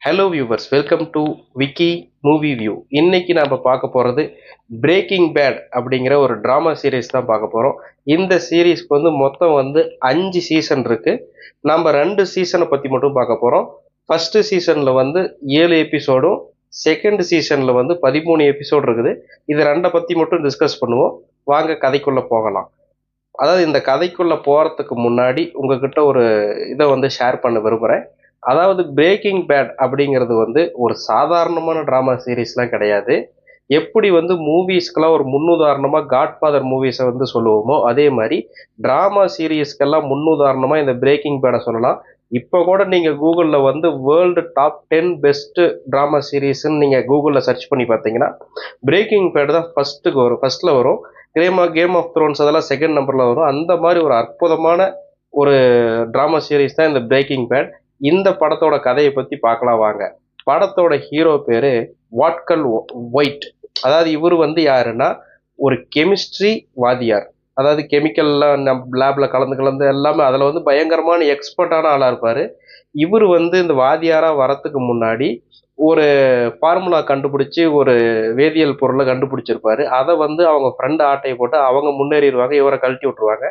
Hello viewers, welcome to Vicky movie view. இன்னைக்கு நம்ம பார்க்க போகிறது பிரேக்கிங் பேட் அப்படிங்கிற ஒரு ட்ராமா சீரீஸ் தான் பார்க்க போகிறோம். இந்த சீரீஸ்க்கு மொத்தம் 5 சீசன் இருக்கு. நம்ம 2 சீசனை பற்றி மட்டும் பார்க்க போகிறோம். ஃபர்ஸ்ட் சீசனில் 7 எபிசோடும், செகண்ட் சீசனில் 13 எபிசோடு இருக்குது. இது ரெண்டை பற்றி மட்டும் டிஸ்கஸ் பண்ணுவோம். வாங்க கதைக்குள்ளே போகலாம். அதாவது இந்த கதைக்குள்ளே போகிறதுக்கு முன்னாடி உங்ககிட்ட ஒரு இதை ஷேர் பண்ண விரும்புகிறேன். அதாவது பிரேக்கிங் பேட் அப்படிங்கிறது ஒரு சாதாரணமான ட்ராமா சீரீஸ்லாம் கிடையாது. எப்படி மூவிஸ்க்கெல்லாம் ஒரு முன்னுதாரணமாக காட்ஃபாதர் மூவிஸை சொல்லுவோமோ, அதே மாதிரி ட்ராமா சீரீஸ்க்கெல்லாம் முன்னுதாரணமாக இந்த பிரேக்கிங் பேடை சொல்லலாம். இப்போ கூட நீங்கள் கூகுளில் வேர்ல்டு டாப் 10 பெஸ்ட்டு ட்ராமா சீரீஸ்ன்னு நீங்கள் கூகுளில் சர்ச் பண்ணி பார்த்தீங்கன்னா பிரேக்கிங் பேட் தான் ஃபர்ஸ்ட்டில் வரும். கேம் ஆஃப் த்ரோன்ஸ் அதெல்லாம் செகண்ட் நம்பரில் வரும். அந்த மாதிரி ஒரு அற்புதமான ஒரு ட்ராமா சீரீஸ் தான் இந்த பிரேக்கிங் பேட். இந்த படத்தோட கதையை பற்றி பார்க்கலாம் வாங்க. படத்தோட ஹீரோ பேர் வாட்கல் ஒயிட். அதாவது இவர் யாருன்னா ஒரு கெமிஸ்ட்ரி வாதியார். அதாவது கெமிக்கல்லாம் நம்ம லேபில் கலந்து எல்லாமே அதில் பயங்கரமான எக்ஸ்பர்ட்டான ஆளாக இருப்பார். இவர் இந்த வாதியாராக வரத்துக்கு முன்னாடி ஒரு ஃபார்முலா கண்டுபிடிச்சி ஒரு வேதியியல் பொருளை கண்டுபிடிச்சிருப்பாரு. அதை அவங்க ஃப்ரெண்டு ஆட்டையை போட்டு அவங்க முன்னேறிடுவாங்க, இவரை கழட்டி விட்டுருவாங்க.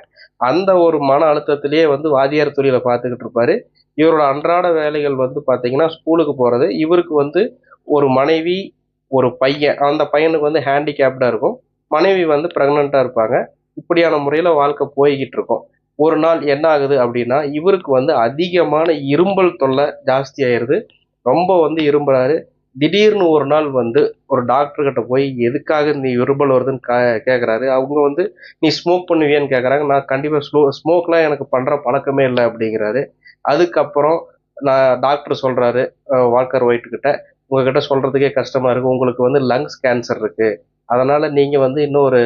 அந்த ஒரு மன அழுத்தத்திலேயே வாதியார் தொழிலை பார்த்துக்கிட்டு இருப்பாரு. இவரோட அன்றாட வேலைகள் பார்த்தீங்கன்னா ஸ்கூலுக்கு போகிறது. இவருக்கு ஒரு மனைவி, ஒரு பையன். அந்த பையனுக்கு ஹேண்டிகேப்டாக இருக்கும். மனைவி ப்ரெக்னெண்ட்டாக இருப்பாங்க. இப்படியான முறையில் வாழ்க்கை போய்கிட்டு இருக்கும். ஒரு நாள் என்ன ஆகுது அப்படின்னா, இவருக்கு அதிகமான இரும்பல் தொல்லை ஜாஸ்தி ஆயிடுது. ரொம்ப இரும்புறாரு. திடீர்னு ஒரு நாள் ஒரு டாக்டர்கிட்ட போய் எதுக்காக நீ இரும்பல் வருதுன்னு கேட்குறாரு. அவங்க நீ ஸ்மோக் பண்ணுவியான்னு கேட்குறாங்க. நான் கண்டிப்பாக ஸ்மோக்லாம் எனக்கு பண்ணுற பழக்கமே இல்லை அப்படிங்கிறாரு. அதுக்கப்புறம் டாக்டர் சொல்கிறாரு வால்கர் ஒயிட் கிட்ட, உங்ககிட்ட சொல்கிறதுக்கே கஷ்டமாக இருக்குது, உங்களுக்கு லங்ஸ் கேன்சர் இருக்குது, அதனால் நீங்கள் இன்னும் ஒரு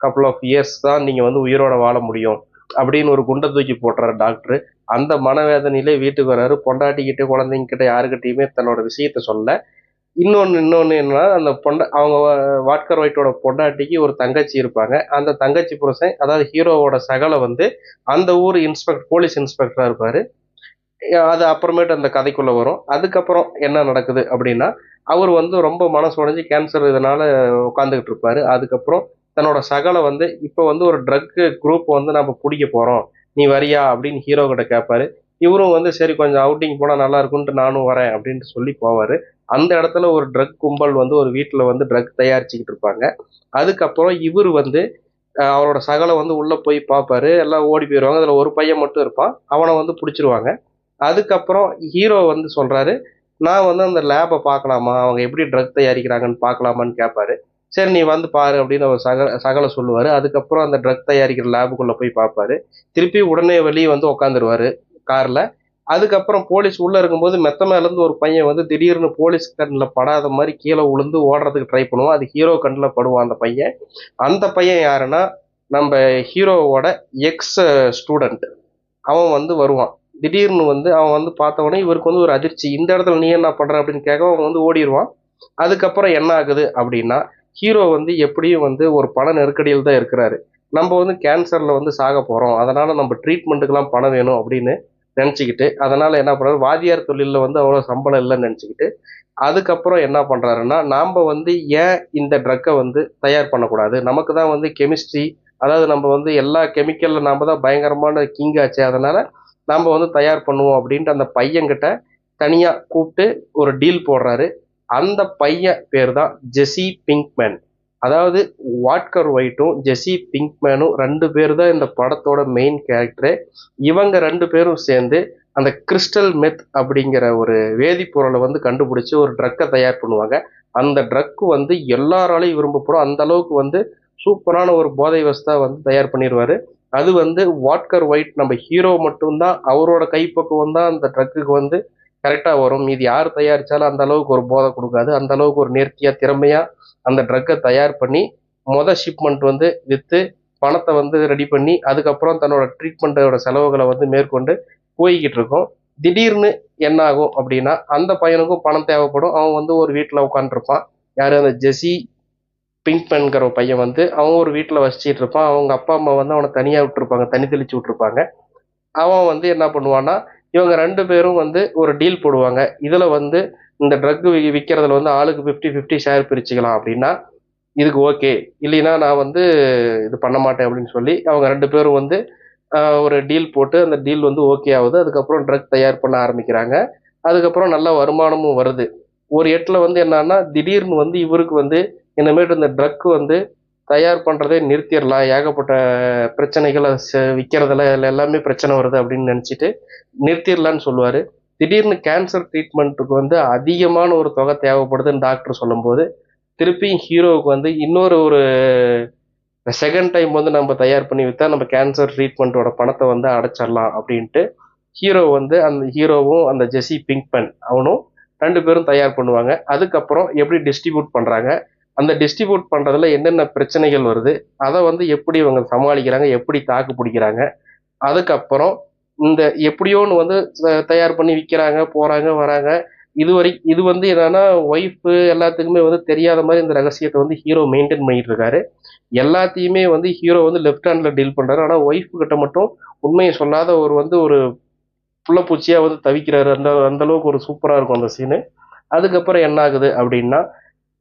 கப்புள் ஆஃப் இயர்ஸ் தான் நீங்கள் உயிரோட வாழ முடியும் அப்படின்னு ஒரு குண்டை தூக்கி போட்டுறாரு டாக்டர். அந்த மனவேதனையிலே வீட்டுக்கு வர்றாரு. பொண்டாட்டிக்கிட்ட குழந்தைங்கிட்ட யாருக்கிட்டையுமே தன்னோட விஷயத்த சொல்ல. இன்னொன்று என்னன்னா, அந்த அவங்க வாட்கர் ஒயிட்டோட பொண்டாட்டிக்கு ஒரு தங்கச்சி இருப்பாங்க. அந்த தங்கச்சி புருஷன், அதாவது ஹீரோவோட சகலை அந்த ஊர் போலீஸ் இன்ஸ்பெக்டராக இருப்பார். அது அப்புறமேட்டு அந்த கதைக்குள்ளே வரும். அதுக்கப்புறம் என்ன நடக்குது அப்படின்னா, அவர் ரொம்ப மனசு உடைஞ்சு கேன்சர் இதனால் உட்காந்துக்கிட்டு இருப்பார். அதுக்கப்புறம் தன்னோட சகலை இப்போ ஒரு ட்ரக்கு குரூப் நம்ம பிடிக்க போகிறோம், நீ வரியா அப்படின்னு ஹீரோ கிட்ட கேட்பாரு. இவரும் சரி கொஞ்சம் அவுட்டிங் போனால் நல்லா இருக்குன்ட்டு நானும் வரேன் அப்படின்ட்டு சொல்லி போவார். அந்த இடத்துல ஒரு ட்ரக் கும்பல் ஒரு வீட்டில் ட்ரக் தயாரிச்சுக்கிட்டு இருப்பாங்க. அதுக்கப்புறம் இவர் அவரோட சகலை உள்ளே போய் பார்ப்பாரு. எல்லாம் ஓடி போயிடுவாங்க. அதில் ஒரு பையன் மட்டும் இருப்பான். அவனை பிடிச்சிருவாங்க. அதுக்கப்புறம் ஹீரோ சொல்கிறாரு, நான் அந்த லேபை பார்க்கலாமா, அவங்க எப்படி ட்ரக் தயாரிக்கிறாங்கன்னு பார்க்கலாமான்னு கேட்பாரு. சரி நீ பாரு அப்படின்னு அவர் சகலை சொல்லுவார். அதுக்கப்புறம் அந்த ட்ரக் தயாரிக்கிற லேபுக்குள்ளே போய் பார்ப்பாரு. திருப்பி உடனே வெளியே உட்காந்துருவார் காரில். அதுக்கப்புறம் போலீஸ் உள்ளே இருக்கும்போது மெத்த மேலேருந்து ஒரு பையன் திடீர்னு போலீஸ் கண்ணில் படாத மாதிரி கீழே விழுந்து ஓடுறதுக்கு ட்ரை பண்ணுவான். அது ஹீரோ கண்ணில் படுவான் அந்த பையன். அந்த பையன் யாருன்னா நம்ம ஹீரோவோட எக்ஸ் ஸ்டூடெண்ட். அவன் வருவான். திடீர்னு அவன் பார்த்தவொடனே இவருக்கு ஒரு அதிர்ச்சி. இந்த இடத்துல நீ என்ன பண்ணுற அப்படின்னு கேட்க அவன் ஓடிடுவான். அதுக்கப்புறம் என்ன ஆகுது அப்படின்னா, ஹீரோ எப்படியும் ஒரு பண நெருக்கடியில் தான் இருக்கிறாரு. நம்ம கேன்சரில் சாக போகிறோம், அதனால் நம்ம ட்ரீட்மெண்ட்டுக்கெல்லாம் பணம் வேணும் அப்படின்னு நினச்சிக்கிட்டு, அதனால் என்ன பண்ணுறாரு, வாதியார் தொழிலில் அவ்வளோ சம்பளம் இல்லைன்னு நினச்சிக்கிட்டு, அதுக்கப்புறம் என்ன பண்ணுறாருன்னா, நாம் ஏன் இந்த ட்ரக்கை தயார் பண்ணக்கூடாது, நமக்கு தான் கெமிஸ்ட்ரி, அதாவது நம்ம எல்லா கெமிக்கலில் நாம் தான் பயங்கரமான கிங் ஆச்சு, அதனால் நாம் தயார் பண்ணுவோம் அப்படின்ட்டு அந்த பையன்கிட்ட தனியாக கூப்பிட்டு ஒரு டீல் போடுறாரு. அந்த பையன் பேர் தான் ஜெசி பிங்க்மேன். அதாவது வாட்கர் ஒயிட்டும் ஜெசி பிங்க்மேனும் 2 பேர் தான் இந்த படத்தோட மெயின் கேரக்டரு. இவங்க 2 பேரும் சேர்ந்து அந்த கிறிஸ்டல் மெத் அப்படிங்கிற ஒரு வேதிப்பொருளை கண்டுபிடிச்சி ஒரு ட்ரக்கை தயார் பண்ணுவாங்க. அந்த ட்ரக்கு எல்லாராலையும் விரும்பப்படும். அந்த அளவுக்கு சூப்பரான ஒரு போதை வஸ்தா தயார் பண்ணிடுவார். அது வாட்கர் ஒயிட் நம்ம ஹீரோ மட்டும்தான், அவரோட கைப்பக்குவம் தான் அந்த ட்ரக்குக்கு கரெக்டாக வரும். மீதி யார் தயாரித்தாலும் அந்த அளவுக்கு ஒரு போதை கொடுக்காது. அந்த அளவுக்கு ஒரு நேர்த்தியாக திறமையாக அந்த ட்ரக்கை தயார் பண்ணி ஷிப்மெண்ட் விற்று பணத்தை ரெடி பண்ணி அதுக்கப்புறம் தன்னோட ட்ரீட்மெண்ட்டோட செலவுகளை மேற்கொண்டு போய்கிட்டு இருக்கோம். திடீர்னு என்ன ஆகும் அப்படின்னா, அந்த பையனுக்கும் பணம் தேவைப்படும். அவன் ஒரு வீட்டில் உட்காந்துருப்பான். யார், அந்த ஜெசி பிங்க்மேன்கிற பையன் அவன் ஒரு வீட்டில் வசிச்சிட்டு இருப்பான். அவங்க அப்பா அம்மா அவனை தனியாக விட்டுருப்பாங்க, தனி தெளிச்சு விட்டுருப்பாங்க. அவன் என்ன பண்ணுவான்னா, இவங்க 2 பேரும் வந்து ஒரு டீல் போடுவாங்க. இதுல வந்து இந்த ட்ரக் விக்கிறதுல வந்து ஆளுக்கு 50-50 ஷேர் பிரிச்சுக்கலாம் அப்படின்னா இதுக்கு ஓகே. இல்லைன்னா நான் வந்து இது பண்ண மாட்டேன் அப்படின்னு சொல்லி அவங்க 2 பேரும் வந்து ஒரு டீல் போட்டு அந்த டீல் வந்து ஓகே ஆகுது. அதுக்கப்புறம் ட்ரக் தயார் பண்ண ஆரம்பிக்கிறாங்க. அதுக்கப்புறம் நல்ல வருமானமும் வருது. ஒரு எட்டுல வந்து என்னன்னா திடீர்னு வந்து இவருக்கு வந்து இனிமேட்டு இந்த ட்ரக் வந்து தயார் பண்றதே நிறுத்திடலாம். ஏகப்பட்ட பிரச்சனைகள் அது விற்கிறதுல எல்லாமே பிரச்சனை வருது அப்படின்னு நினைச்சிட்டு நிறுத்திடலான்னு சொல்லுவாரு. திடீர்னு கேன்சர் ட்ரீட்மெண்ட்டுக்கு வந்து அதிகமான ஒரு தொகை தேவைப்படுதுன்னு டாக்டர் சொல்லும்போது திருப்பியும் ஹீரோவுக்கு வந்து இன்னொரு ஒரு செகண்ட் டைம் வந்து நம்ம தயார் பண்ணி விற்றா நம்ம கேன்சர் ட்ரீட்மெண்ட்டோட பணத்தை வந்து அடைச்சிடலாம் அப்படின்ட்டு ஹீரோ வந்து அந்த ஹீரோவும் அந்த ஜெஸி பிங்க்மேன் அவனும் 2 பேரும் தயார் பண்ணுவாங்க. அதுக்கப்புறம் எப்படி டிஸ்ட்ரிபியூட் பண்ணுறாங்க, அந்த டிஸ்ட்ரிபியூட் பண்ணுறதுல என்னென்ன பிரச்சனைகள் வருது, அதை வந்து எப்படி இவங்க சமாளிக்கிறாங்க, எப்படி தாக்கு பிடிக்கிறாங்க. அதுக்கப்புறம் இந்த எப்படியோன்னு வந்து தயார் பண்ணி விற்கிறாங்க, போகிறாங்க, வராங்க. இது வந்து என்னன்னா ஒய்ஃபு எல்லாத்துக்குமே வந்து தெரியாத மாதிரி இந்த ரகசியத்தை வந்து ஹீரோ மெயின்டைன் பண்ணிட்டு இருக்காரு. எல்லாத்தையுமே வந்து ஹீரோ வந்து லெஃப்ட் ஹேண்ட்ல டீல் பண்றாரு. ஆனா ஒய்ஃப் கிட்ட மட்டும் உண்மையை சொல்லாத ஒரு புள்ளப்பூச்சியா வந்து தவிக்கிறாரு. அந்த அந்த அளவுக்கு ஒரு சூப்பரா இருக்கும் அந்த சீனு. அதுக்கப்புறம் என்ன ஆகுது அப்படின்னா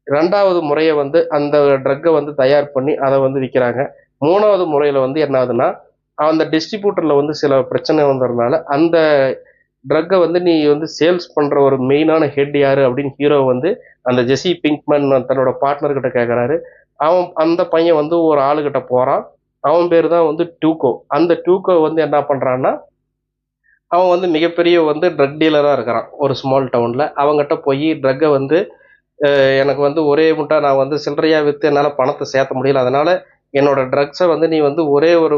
2வது முறையை வந்து அந்த ட்ரக்கை வந்து தயார் பண்ணி அதை வந்து விற்கிறாங்க. 3வது முறையில வந்து என்ன ஆகுதுன்னா அந்த டிஸ்ட்ரிபியூட்டர்ல வந்து சில பிரச்சனை வந்ததுனால அந்த ட்ரக்கை வந்து நீ வந்து சேல்ஸ் பண்ற ஒரு மெயினான ஹெட் யாரு அப்படின்னு ஹீரோ வந்து அந்த ஜெஸி பிங்க்மேன் தன்னோட பார்ட்னர் கிட்ட கேட்கறாரு. அவன் அந்த பையன் வந்து ஒரு ஆளுகிட்ட போறான். அவன் பேர் தான் வந்து டூகோ. அந்த டூகோ வந்து என்ன பண்றான்னா அவன் வந்து மிகப்பெரிய வந்து ட்ரக் டீலரா இருக்கிறான் ஒரு ஸ்மால் டவுன்ல. அவங்ககிட்ட போய் ட்ரக்கை வந்து எனக்கு வந்து ஒரே முட்டா நான் வந்து சில்லறையா விற்று என்னால் பணத்தை சேர்த்த முடியல. அதனால என்னோட ட்ரக்ஸை வந்து நீ வந்து ஒரே ஒரு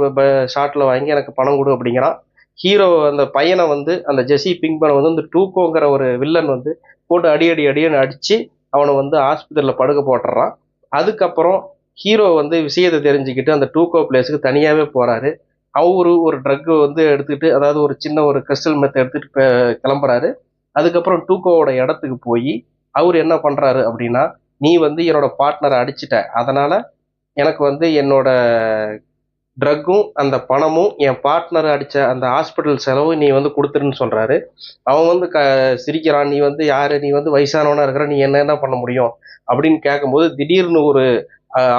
ஷாட்டில் வாங்கி எனக்கு பணம் கொடு அப்படிங்கிறான். ஹீரோ அந்த பையனை வந்து அந்த ஜெஸி பிங்க்மேனை வந்து இந்த டூகோங்கிற ஒரு வில்லன் வந்து போட்டு அடி அடி அடின்னு அடிச்சு அவனை வந்து ஆஸ்பத்திரியில் படுக்க போட்டுறான். அதுக்கப்புறம் ஹீரோ வந்து விஷயத்தை தெரிஞ்சுக்கிட்டு அந்த டூகோ பிளேஸுக்கு தனியாகவே போறாரு. அவரு ஒரு ட்ரக் வந்து எடுத்துக்கிட்டு அதாவது ஒரு சின்ன ஒரு கிறிஸ்டல் மெத்தை எடுத்துட்டு கிளம்புறாரு. அதுக்கப்புறம் டூகோவோட இடத்துக்கு போய் அவர் என்ன பண்றாரு அப்படின்னா நீ வந்து என்னோட பார்ட்னரை அடிச்சிட்ட, அதனால எனக்கு வந்து என்னோட ட்ரக்கும் அந்த பணமும் என் பார்ட்னர் அடிச்ச அந்த ஹாஸ்பிட்டல் செலவு நீ வந்து கொடுத்துருன்னு சொல்றாரு. அவன் வந்து சிரிக்கிறான். நீ வந்து யாரு, நீ வந்து வயசானவனா இருக்கிற, நீ என்ன பண்ண முடியும் அப்படின்னு கேட்கும்போது திடீர்னு ஒரு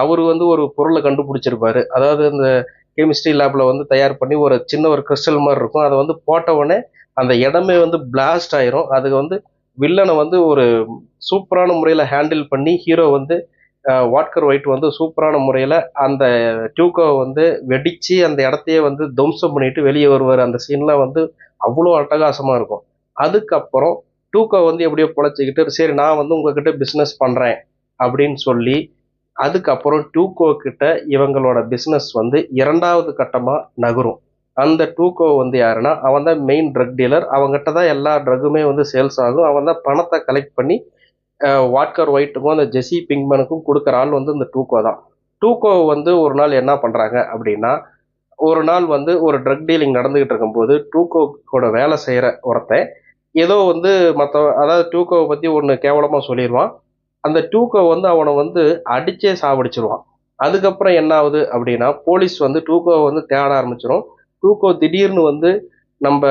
அவரு வந்து ஒரு பொருளை கண்டுபிடிச்சிருப்பாரு. அதாவது இந்த கெமிஸ்ட்ரி லேப்ல வந்து தயார் பண்ணி ஒரு சின்ன ஒரு கிறிஸ்டல் மாதிரி இருக்கும். அதை வந்து போட்ட உடனே அந்த இடமே வந்து பிளாஸ்ட் ஆயிரும். அதுக்கு வந்து வில்லனை வந்து ஒரு சூப்பரான முறையில் ஹேண்டில் பண்ணி ஹீரோ வந்து வாட்கர் ஒயிட் வந்து சூப்பரான முறையில் அந்த டியூக்கோவை வந்து வெடிச்சு அந்த இடத்தையே வந்து துவம்சம் பண்ணிட்டு வெளியே வருவார். அந்த சீன்லாம் வந்து அவ்வளோ அட்டகாசமாக இருக்கும். அதுக்கப்புறம் டூக்கோ வந்து எப்படியோ பொழைச்சிக்கிட்டு சரி நான் வந்து உங்ககிட்ட பிஸ்னஸ் பண்ணுறேன் அப்படின்னு சொல்லி அதுக்கப்புறம் டூகோ கிட்ட இவங்களோட பிஸ்னஸ் வந்து 2வது கட்டமாக நகரும். அந்த டூகோ வந்து யாருன்னா அவன் தான் மெயின் ட்ரக் டீலர். அவங்ககிட்ட தான் எல்லா ட்ரக்குமே வந்து சேல்ஸ் ஆகும். அவன் தான் பணத்தை கலெக்ட் பண்ணி வாட்கர் ஒயிட்டுக்கும் அந்த ஜெஸி பிங்க்மனுக்கும் கொடுக்குற ஆள் வந்து இந்த டூகோ தான். டூகோ வந்து ஒரு நாள் என்ன பண்ணுறாங்க அப்படின்னா ஒரு நாள் வந்து ஒரு ட்ரக் டீலிங் நடந்துகிட்டு இருக்கும்போது டூகோ கூட வேலை செய்கிற ஒருத்தன் ஏதோ வந்து அதாவது டூகோவை பற்றி ஒன்று கேவலமாக சொல்லிடுவான். அந்த டூகோ வந்து அவனை வந்து அடிச்சே சாவடிச்சிருவான். அதுக்கப்புறம் என்ன ஆகுது அப்படின்னா போலீஸ் வந்து டூகோவை வந்து தேட ஆரம்பிச்சிடும். டூகோ திடீர்னு வந்து நம்ம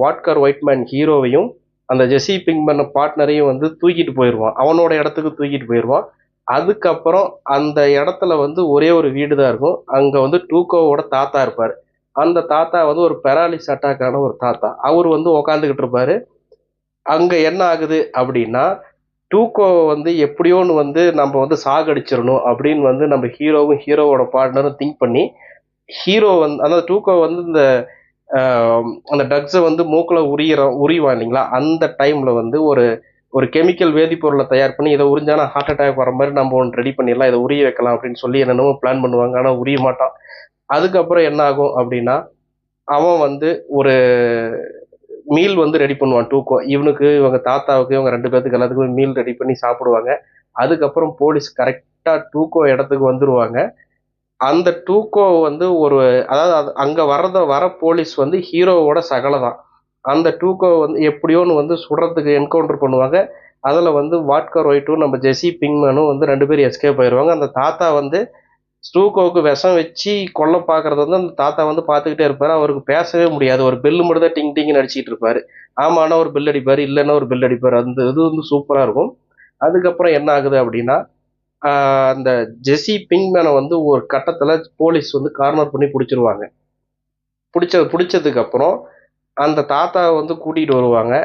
வாட்கர் ஒயிட்மேன் ஹீரோவையும் அந்த ஜெஸி பிங்க்மேன் பார்ட்னரையும் வந்து தூக்கிட்டு போயிடுவான். அவனோட இடத்துக்கு தூக்கிட்டு போயிடுவான். அதுக்கப்புறம் அந்த இடத்துல வந்து ஒரே ஒரு வீடு தான் இருக்கும். அங்கே வந்து டூகோவோட தாத்தா இருப்பார். அந்த தாத்தா வந்து ஒரு பெராலிஸ் அட்டாக்கான ஒரு தாத்தா. அவர் வந்து உக்காந்துக்கிட்டு இருப்பாரு. அங்கே என்ன ஆகுது அப்படின்னா டூகோ வந்து எப்படியோன்னு வந்து நம்ம வந்து சாகடிச்சிடணும் அப்படின்னு வந்து நம்ம ஹீரோவும் ஹீரோவோட பார்ட்னரும் திங்க் பண்ணி ஹீரோ வந்து அதாவது டூகோ வந்து இந்த அந்த ட்ரக்ஸை வந்து மூக்கில் உரிவான் இல்லைங்களா, அந்த டைம்ல வந்து ஒரு ஒரு கெமிக்கல் வேதிப்பொருளை தயார் பண்ணி இதை உறிஞ்சானா ஹார்ட் அட்டாக் வர மாதிரி நம்ம ஒன்று ரெடி பண்ணிடலாம், இதை உரிய வைக்கலாம் அப்படின்னு சொல்லி என்னென்னமோ பிளான் பண்ணுவாங்க. ஆனால் உரிய மாட்டான். அதுக்கப்புறம் என்ன ஆகும் அப்படின்னா அவன் வந்து ஒரு மீல் வந்து ரெடி பண்ணுவான் டூகோ. இவங்க தாத்தாவுக்கு இவங்க 2 பேத்துக்கு எல்லாத்துக்குமே மீல் ரெடி பண்ணி சாப்பிடுவாங்க. அதுக்கப்புறம் போலீஸ் கரெக்டா டூகோ இடத்துக்கு வந்துருவாங்க. அந்த டூகோ வந்து அதாவது அங்க வர போலீஸ் வந்து ஹீரோவோட சகலை தான். அந்த டூகோ வந்து எப்படியோன்னு வந்து சுடுறதுக்கு என்கவுண்டர் பண்ணுவாங்க. அதில் வந்து வாட்கர் ஒயிட்டும் நம்ம ஜெஸி பிங்க்மேனும் வந்து 2 பேரும் எஸ்கேப் ஆயிடுவாங்க. அந்த தாத்தா வந்து ஸ்டூக்கோவுக்கு விஷம் வச்சு கொல்ல பார்க்கறது வந்து அந்த தாத்தா வந்து பார்த்துக்கிட்டே இருப்பார். அவருக்கு பேசவே முடியாது. ஒரு பெல்லு மட்டும் தான் டிங் டிங்னு அடிச்சிட்டு இருப்பாரு. ஆமான்னா ஒரு பெல் அடிப்பார், இல்லைன்னா ஒரு பெல் அடிப்பார். அந்த இது வந்து சூப்பராக இருக்கும். அதுக்கப்புறம் என்ன ஆகுது அப்படின்னா அந்த ஜெஸி பிங்க்மேனை வந்து ஒரு கட்டத்தில் போலீஸ் வந்து கார்னர் பண்ணி பிடிச்சிருவாங்க. பிடிச்சதுக்கு அப்புறம் அந்த தாத்தாவை வந்து கூட்டிகிட்டு வருவாங்க.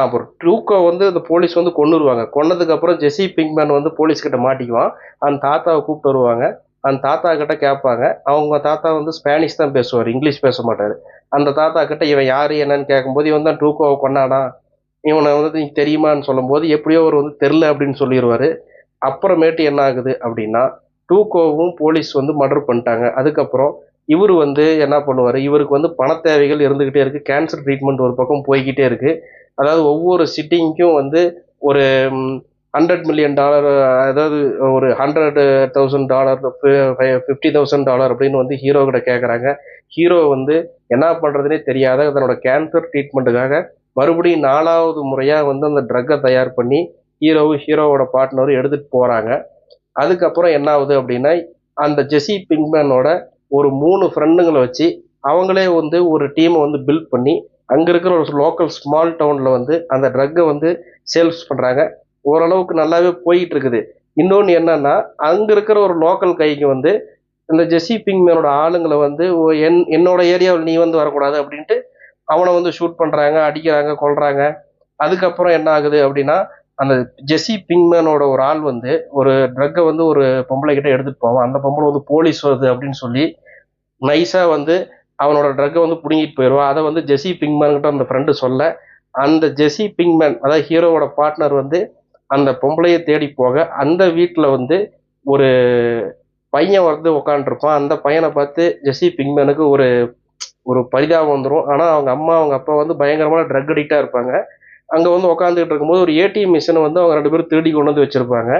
அப்புறம் ட்ரூக்கோ வந்து அந்த போலீஸ் வந்து கொன்னுருவாங்க. கொன்னதுக்கு அப்புறம் ஜெஸி பிங்க்மேன் வந்து போலீஸ் கிட்ட மாட்டிக்குவான். அந்த தாத்தாவை கூப்பிட்டு வருவாங்க. அந்த தாத்தா கிட்ட கேட்பாங்க. அவங்க தாத்தா வந்து ஸ்பானிஷ் தான் பேசுவார், இங்கிலீஷ் பேச மாட்டார். அந்த தாத்தா கிட்ட இவன் யாரு என்னன்னு கேட்கும்போது இவன் தான் ட்ரூக்கோவை கொன்னானா, இவனை வந்து நீ தெரியுமான்னு சொல்லும்போது எப்படியோ அவர் வந்து தெரில அப்படின்னு சொல்லிடுவாரு. அப்புறமேட்டு என்ன ஆகுது அப்படின்னா டூகோவும் போலீஸ் வந்து மர்டர் பண்ணிட்டாங்க. அதுக்கப்புறம் இவர் வந்து என்ன பண்ணுவார், இவருக்கு வந்து பண தேவைகள் இருந்துக்கிட்டே இருக்குது. கேன்சர் ட்ரீட்மெண்ட் ஒரு பக்கம் போய்கிட்டே இருக்குது. அதாவது ஒவ்வொரு சிட்டிங்க்கும் வந்து ஒரு $100 மில்லியன், அதாவது ஒரு $100,000 $50,000 அப்படின்னு வந்து ஹீரோ கிட்ட கேட்குறாங்க. ஹீரோ வந்து என்ன பண்ணுறதுனே தெரியாத தன்னோட கேன்சர் ட்ரீட்மெண்ட்டுக்காக மறுபடியும் 4வது முறையாக வந்து அந்த ட்ரக்கை தயார் பண்ணி ஹீரோவோட பார்ட்னரும் எடுத்துகிட்டு போகிறாங்க. அதுக்கப்புறம் என்ன ஆகுது அப்படின்னா அந்த ஜெஸி பிங்க்மேனோட ஒரு 3 ஃப்ரெண்டுங்களை வச்சு அவங்களே வந்து ஒரு டீமை வந்து பில்ட் பண்ணி அங்கே இருக்கிற ஒரு லோக்கல் ஸ்மால் டவுனில் வந்து அந்த ட்ரக்கை வந்து சேல்ஸ் பண்ணுறாங்க. ஓரளவுக்கு நல்லாவே போயிட்டு இருக்குது. இன்னொன்று என்னன்னா அங்கே இருக்கிற ஒரு லோக்கல் கைக்கு வந்து இந்த ஜெஸி பிங்க்மேனோட ஆளுங்களை வந்து என்னோட ஏரியாவில் நீ வந்து வரக்கூடாது அப்படின்ட்டு அவனை வந்து ஷூட் பண்ணுறாங்க, அடிக்கிறாங்க, கொல்றாங்க. அதுக்கப்புறம் என்ன ஆகுது அப்படின்னா அந்த ஜெஸி பிங்க்மேனோட ஒரு ஆள் வந்து ஒரு ட்ரக்கை வந்து ஒரு பொம்பளை கிட்ட எடுத்துட்டு போவான். அந்த பொம்பளை வந்து போலீஸ் வருது அப்படின்னு சொல்லி நைஸா வந்து அவனோட ட்ரக்கை வந்து பிடுங்கிட்டு போயிடுவான். அதை வந்து ஜெஸி பிங்க்மேன் கிட்ட அந்த ஃப்ரெண்டு சொல்ல அந்த ஜெஸி பிங்க்மேன் அதாவது ஹீரோவோட பார்ட்னர் வந்து அந்த பொம்பளையை தேடி போக அந்த வீட்டில் வந்து ஒரு பையன் வந்து உட்காந்துருப்பான். அந்த பையனை பார்த்து ஜெஸி பிங்க்மேனுக்கு ஒரு ஒரு பரிதாபம் வந்துடும். ஆனால் அவங்க அம்மா அவங்க அப்பா வந்து பயங்கரமான ட்ரக் அடிக்டாக இருப்பாங்க. அங்கே வந்து உட்காந்துக்கிட்டு இருக்கும்போது ஒரு ஏடிஎம் மிஷினை வந்து அவங்க 2 பேரும் திருடி கொண்டு வந்து வச்சிருப்பாங்க.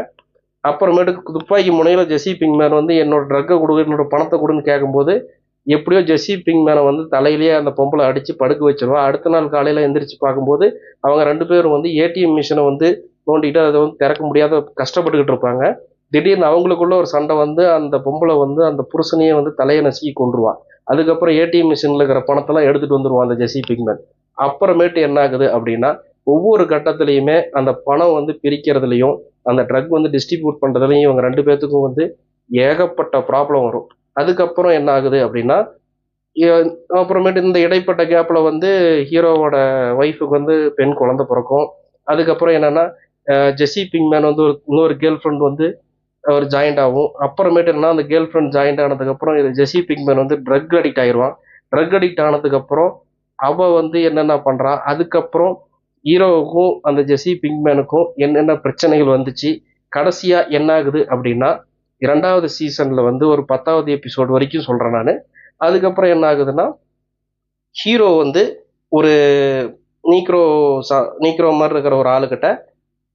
அப்புறமேட்டுக்கு துப்பாக்கி முனையில் ஜெஸி பிங்க்மேன் வந்து என்னோட ட்ரக்கை கொடு, என்னோட பணத்தை கொடுன்னு கேட்கும்போது எப்படியோ ஜெஸி பிங்க்மேனை வந்து தலையிலேயே அந்த பொம்பளை அடித்து படுக்க வச்சிருவா. அடுத்த நாள் காலையில் எந்திரிச்சு பார்க்கும்போது அவங்க 2 பேரும் வந்து ஏடிஎம் மிஷினை வந்து நோண்டிட்டு அதை வந்து திறக்க முடியாத கஷ்டப்பட்டுக்கிட்டு இருப்பாங்க. திடீர்னு அவங்களுக்குள்ள ஒரு சண்டை வந்து அந்த பொம்பளை வந்து அந்த புருஷனையே வந்து தலையை நசுக்கி கொண்டுருவான். அதுக்கப்புறம் ஏடிஎம் மிஷினில் இருக்கிற பணத்தெல்லாம் எடுத்துகிட்டு வந்துடுவான் அந்த ஜெஸி பிங்க்மேன். அப்புறமேட்டு என்ன ஆகுது அப்படின்னா ஒவ்வொரு கட்டத்துலையுமே அந்த பணம் வந்து பிரிக்கிறதுலையும் அந்த ட்ரக் வந்து டிஸ்ட்ரிபியூட் பண்ணுறதுலையும் இவங்க 2 பேர்த்துக்கும் வந்து ஏகப்பட்ட ப்ராப்ளம் வரும். அதுக்கப்புறம் என்ன ஆகுது அப்படின்னா அப்புறமேட்டு இந்த இடைப்பட்ட கேப்பில் வந்து ஹீரோவோட ஒய்ஃபுக்கு வந்து பெண் குழந்தை பிறக்கும். அதுக்கப்புறம் என்னென்னா ஜெஸி பிங்க்மேன் வந்து இன்னொரு கேர்ள் ஃப்ரெண்ட் வந்து ஒரு ஜாயிண்ட் ஆகும். அப்புறமேட்டு என்னன்னா அந்த கேர்ள் ஃப்ரெண்ட் ஜாயிண்ட் ஆனதுக்கப்புறம் இது ஜெஸி பிங்க்மேன் வந்து ட்ரக் அடிக்ட் ஆயிடுவான். ட்ரக் அடிக்ட் ஆனதுக்கப்புறம் அவள் வந்து என்னென்ன பண்ணுறா, அதுக்கப்புறம் ஹீரோவுக்கும் அந்த ஜெஸி பிங்க்மேனுக்கும் என்னென்ன பிரச்சனைகள் வந்துச்சு, கடைசியாக என்ன ஆகுது அப்படின்னா 2வது சீசனில் வந்து ஒரு 10வது எபிசோடு வரைக்கும் சொல்கிறேன் நான். அதுக்கப்புறம் என்ன ஆகுதுன்னா ஹீரோ வந்து ஒரு நீக்ரோ நீக்ரோ மாதிரி இருக்கிற ஒரு ஆளுக்கிட்ட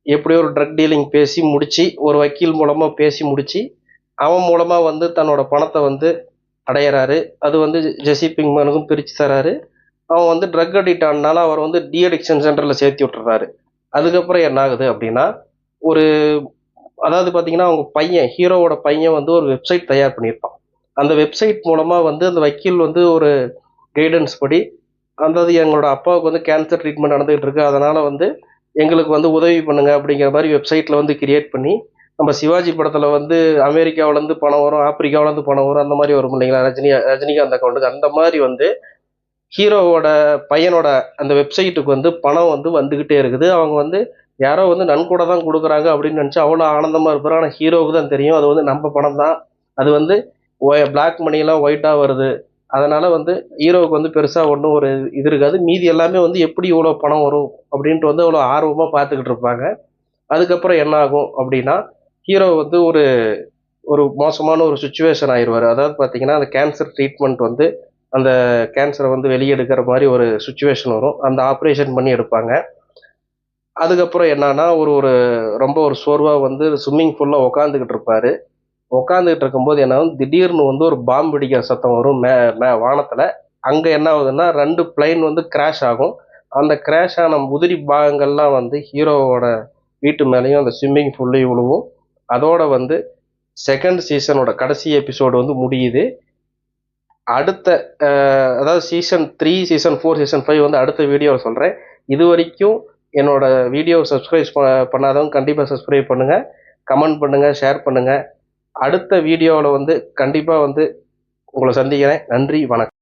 எப்படியோ ஒரு ட்ரக் டீலிங் பேசி முடிச்சு ஒரு வக்கீல் மூலமாக பேசி முடிச்சு அவன் மூலமாக வந்து தன்னோட பணத்தை வந்து அடையிறாரு. அது வந்து ஜெஸி பிங்க்மேனுக்கும் பிரித்து தராரு. அவன் வந்து ட்ரக் அடிக்ட் ஆனனால அவர் வந்து டி அடிக்ஷன் சென்டரில் சேர்த்து விட்டுறாரு. அதுக்கப்புறம் என்ன ஆகுது அப்படின்னா ஒரு அதாவது பார்த்தீங்கன்னா அவங்க பையன் ஹீரோவோட பையன் வந்து ஒரு வெப்சைட் தயார் பண்ணியிருப்பான். அந்த வெப்சைட் மூலமாக வந்து அந்த வக்கீல் வந்து ஒரு கைடன்ஸ் படி அதாவது எங்களோட அப்பாவுக்கு வந்து கேன்சர் ட்ரீட்மெண்ட் நடந்துகிட்டு இருக்கு, அதனால் வந்து எங்களுக்கு வந்து உதவி பண்ணுங்க அப்படிங்கிற மாதிரி வெப்சைட்டில் வந்து கிரியேட் பண்ணி நம்ம சிவாஜி படத்தில் வந்து அமெரிக்காவிலேருந்து பணம் வரும், ஆப்பிரிக்காவிலேருந்து பணம் வரும், அந்த மாதிரி வரும் இல்லைங்களா, ரஜினிகாந்த் அக்கௌண்ட்டுக்கு அந்த மாதிரி வந்து ஹீரோவோட பையனோட அந்த வெப்சைட்டுக்கு வந்து பணம் வந்து வந்துக்கிட்டே இருக்குது. அவங்க வந்து யாரோ வந்து நன்கொடை தான் கொடுக்குறாங்க அப்படின்னு நினச்சி அவ்வளோ ஆனந்தமாக இருப்பார். ஆனால் ஹீரோவுக்கு தான் தெரியும் அது வந்து நம்ம பணம் தான், அது வந்து பிளாக் மணியெல்லாம் ஒயிட்டாக வருது. அதனால் வந்து ஹீரோவுக்கு வந்து பெருசாக ஒன்றும் ஒரு இது இருக்காது. மீதி எல்லாமே வந்து எப்படி இவ்வளோ பணம் வரும் அப்படின்ட்டு வந்து அவ்வளோ ஆர்வமாக பார்த்துக்கிட்டு இருப்பாங்க. அதுக்கப்புறம் என்ன ஆகும் அப்படின்னா ஹீரோ வந்து ஒரு ஒரு மோசமான ஒரு சுச்சுவேஷன் ஆயிடுவார். அதாவது பார்த்தீங்கன்னா அந்த கேன்சர் ட்ரீட்மெண்ட் வந்து அந்த கேன்சரை வந்து வெளியே எடுக்கிற மாதிரி ஒரு சுச்சுவேஷன் வரும். அந்த ஆப்ரேஷன் பண்ணி எடுப்பாங்க. அதுக்கப்புறம் என்னன்னா ஒரு ஒரு ரொம்ப ஒரு சோர்வாக வந்து ஸ்விம்மிங் பூலில் உட்காந்துக்கிட்டு இருப்பார். உட்காந்துக்கிட்டு இருக்கும்போது என்ன ஆகும், திடீர்னு வந்து ஒரு பாம்பு வெடிக்கிற சத்தம் வரும் வானத்தில். அங்கே என்ன ஆகுதுன்னா 2 பிளைன் வந்து கிராஷ் ஆகும். அந்த கிராஷ் ஆன உதிரி பாகங்கள்லாம் வந்து ஹீரோவோட வீட்டு மேலேயும் அந்த ஸ்விம்மிங் பூல்லையும் விழுவும். அதோட வந்து செகண்ட் சீசனோட கடைசி எபிசோடு வந்து முடியுது. அடுத்த அதாவது சீசன் 3, சீசன் 4, சீசன் 5 வந்து அடுத்த வீடியோவில் சொல்கிறேன். இது வரைக்கும் என்னோட வீடியோ சப்ஸ்கிரைப் பண்ணாதவங்க கண்டிப்பாக சப்ஸ்கிரைப் பண்ணுங்கள், கமெண்ட் பண்ணுங்கள், ஷேர் பண்ணுங்கள். அடுத்த வீடியோவில் வந்து கண்டிப்பாக வந்து உங்களை சந்திக்கிறேன். நன்றி, வணக்கம்.